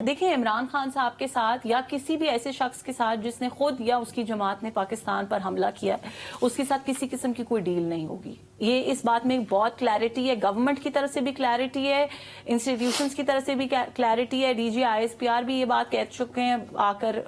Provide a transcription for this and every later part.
دیکھیں عمران خان صاحب کے ساتھ یا کسی بھی ایسے شخص کے ساتھ جس نے خود یا اس کی جماعت نے پاکستان پر حملہ کیا ہے، اس کے ساتھ کسی قسم کی کوئی ڈیل نہیں ہوگی. یہ اس بات میں بہت کلیئرٹی ہے، گورنمنٹ کی طرف سے بھی کلیئرٹی ہے، انسٹیٹیوشنز کی طرف سے بھی کلیئرٹی ہے. D G I S P R بھی یہ بات کہہ چکے ہیں آ کر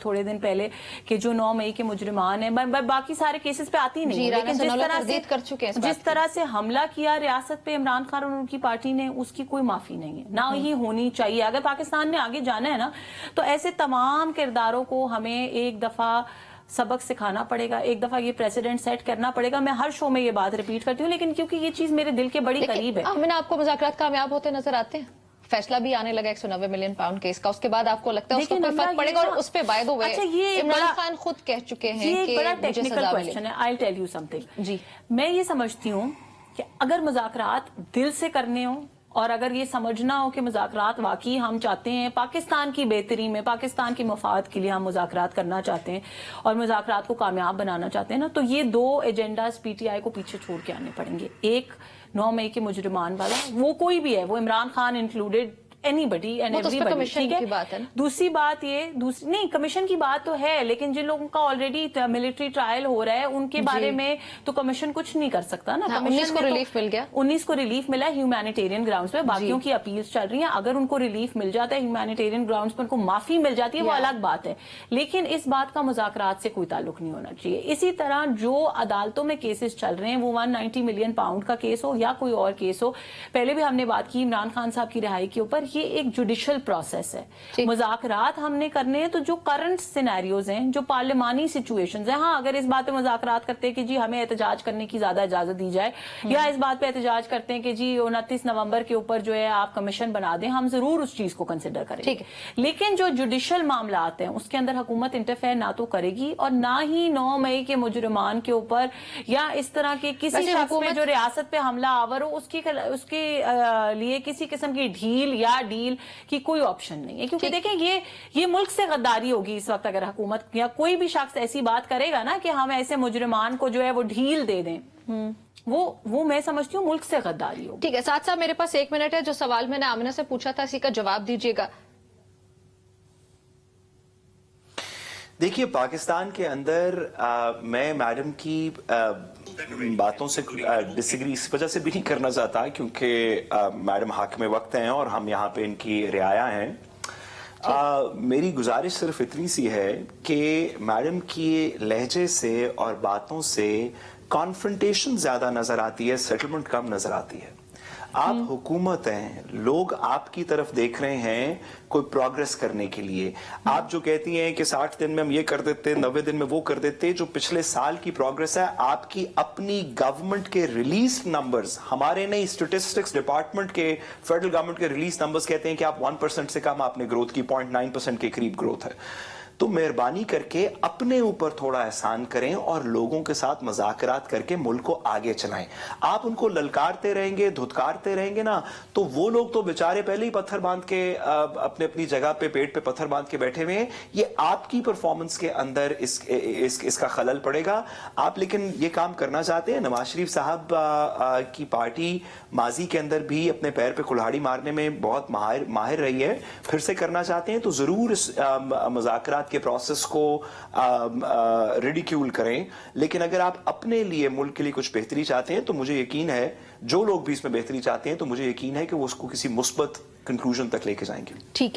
تھوڑے دن پہلے کہ جو 9 مئی کے مجرمان ہیں، باقی سارے کیسز پہ آتی نہیں، لیکن جس طرح سے حملہ کیا ریاست پہ عمران خان اور ان کی پارٹی نے، اس کی کوئی معافی نہیں ہے، نہ ہی ہونی چاہیے. اگر پاکستان نے آگے جانا ہے نا تو ایسے تمام کرداروں کو ہمیں ایک دفعہ سبق سکھانا پڑے گا، ایک دفعہ یہ پریسیڈنٹ سیٹ کرنا پڑے گا. میں ہر شو میں یہ بات ریپیٹ کرتی ہوں، لیکن کیونکہ یہ چیز میرے دل کے بڑی قریب ہے. آمنہ، آپ کو مذاکرات کامیاب ہوتے نظر آتے ہیں؟ فیصلہ بھی آنے لگا 190 ملین پاؤنڈ کیس کا، اس کے بعد آپ کو لگتا ہے اس کو کوئی فرق پڑے گا؟ اور اس پہ بائی دی وے عمران خان خود کہہ چکے ہیں کہ بڑا مجھے ٹیکنیکل سزا کوسچن ہے. I tell you something. جی، میں یہ سمجھتی ہوں کہ اگر مذاکرات دل سے کرنے ہوں اور اگر یہ سمجھنا ہو کہ مذاکرات واقعی ہم چاہتے ہیں پاکستان کی بہتری میں، پاکستان کے مفاد کے لیے ہم مذاکرات کرنا چاہتے ہیں اور مذاکرات کو کامیاب بنانا چاہتے ہیں نا، تو یہ 2 ایجنڈاز پی ٹی آئی کو پیچھے چھوڑ کے آنے پڑیں گے. ایک 9 مئی کے مجرمان والا، وہ کوئی بھی ہے، وہ Imran Khan included, anybody and everybody, ٹھیک ہے. دوسری بات یہ نہیں، کمیشن کی بات تو ہے، لیکن جن لوگوں کا آلریڈی ملٹری ٹرائل ہو رہا ہے ان کے بارے میں تو کمیشن کچھ نہیں کر سکتا نا. 19 کو ریلیف مل گیا، 19 کو ریلیف ملا ہے ہیومینیٹیرین گراؤنڈز پہ. باقیوں کی اپیلز چل رہی ہیں. اگر ان کو ریلیف مل جاتا ہے ہیومینیٹیرین گراؤنڈز پر، ان کو معافی مل جاتی ہے، وہ الگ بات ہے، لیکن اس بات کا مذاکرات سے کوئی تعلق نہیں ہونا چاہیے. اسی طرح جو عدالتوں میں کیسز چل رہے ہیں، وہ 190 ملین پاؤنڈ کا کیس ہو یا کوئی اور کیس ہو، پہلے بھی ہم نے بات کی عمران خان صاحب کی رہائی کے اوپر، یہ ایک جوڈیشل پروسیس ہے. مذاکرات ہم نے کرنے ہیں تو جو کرنٹ سینیریوز ہیں، جو پارلیمانی سچویشنز ہیں، ہاں اگر اس بات پہ مذاکرات کرتے ہیں کہ جی ہمیں احتجاج کرنے کی زیادہ اجازت دی جائے، یا اس بات پہ احتجاج کرتے ہیں کہ جی 29 نومبر کے اوپر جو ہے آپ کمیشن بنا دیں، ہم ضرور اس چیز کو کنسیڈر کریں گے. لیکن جو جوڈیشل معاملات ہیں اس کے اندر حکومت انٹرفیئر نہ تو کرے گی اور نہ ہی 9 مئی کے مجرمان کے اوپر یا اس طرح کے کسی شخص پہ جو ریاست پہ حملہ آور ہو اس کے لیے کسی قسم کی ڈھیل یا ڈیل کی کوئی آپشن نہیں ہے. کیونکہ دیکھیں یہ ملک سے غداری ہوگی اس وقت اگر حکومت یا کوئی بھی شخص ایسی بات کرے گا نا کہ ہم ایسے مجرمان کو جو ہے وہ ڈھیل دے دیں، وہ میں سمجھتی ہوں ملک سے غداری ہوگی. ٹھیک ہے ساتھ صاحب، میرے پاس 1 منٹ ہے. جو سوال میں نے آمنہ سے پوچھا تھا اسی کا جواب دیجیے گا. دیکھیے پاکستان کے اندر میں میڈم کی باتوں سے ڈس ایگری اس وجہ سے بھی نہیں کرنا چاہتا کیونکہ میڈم حاکم وقت ہیں اور ہم یہاں پہ ان کی رعایا ہیں. میری گزارش صرف اتنی سی ہے کہ میڈم کی لہجے سے اور باتوں سے کانفرنٹیشن زیادہ نظر آتی ہے، سیٹلمنٹ کم نظر آتی ہے. آپ حکومت ہیں، لوگ آپ کی طرف دیکھ رہے ہیں کوئی پروگریس کرنے کے لیے. آپ جو کہتی ہیں کہ 60 دن میں ہم یہ کر دیتے، 90 دن میں وہ کر دیتے، جو پچھلے سال کی پروگریس ہے آپ کی اپنی گورنمنٹ کے ریلیز نمبرز، ہمارے نہیں اسٹیٹسٹکس ڈپارٹمنٹ کے، فیڈرل گورنمنٹ کے ریلیز نمبرز کہتے ہیں کہ آپ 1% سے کم آپ نے گروتھ کی، 0.9% کے قریب گروتھ ہے. تو مہربانی کر کے اپنے اوپر تھوڑا احسان کریں اور لوگوں کے ساتھ مذاکرات کر کے ملک کو آگے چلائیں. آپ ان کو للکارتے رہیں گے، دھتکارتے رہیں گے نا، تو وہ لوگ تو بیچارے پہلے ہی پتھر باندھ کے اپنی جگہ پہ پیٹ پہ پتھر باندھ کے بیٹھے ہوئے ہیں. یہ آپ کی پرفارمنس کے اندر اس کا خلل پڑے گا. آپ لیکن یہ کام کرنا چاہتے ہیں. نواز شریف صاحب کی پارٹی ماضی کے اندر بھی اپنے پیر پہ کلہاڑی مارنے میں بہت ماہر رہی ہے. پھر سے کرنا چاہتے ہیں تو ضرور اس مذاکرات کے پروسیس کو ریڈیکیول کریں. لیکن اگر آپ اپنے لیے ملک کے لیے کچھ بہتری چاہتے ہیں تو مجھے یقین ہے جو لوگ بھی اس میں بہتری چاہتے ہیں تو مجھے یقین ہے کہ وہ اس کو کسی مثبت کنکلوژن تک لے کے جائیں گے. ٹھیک ہے.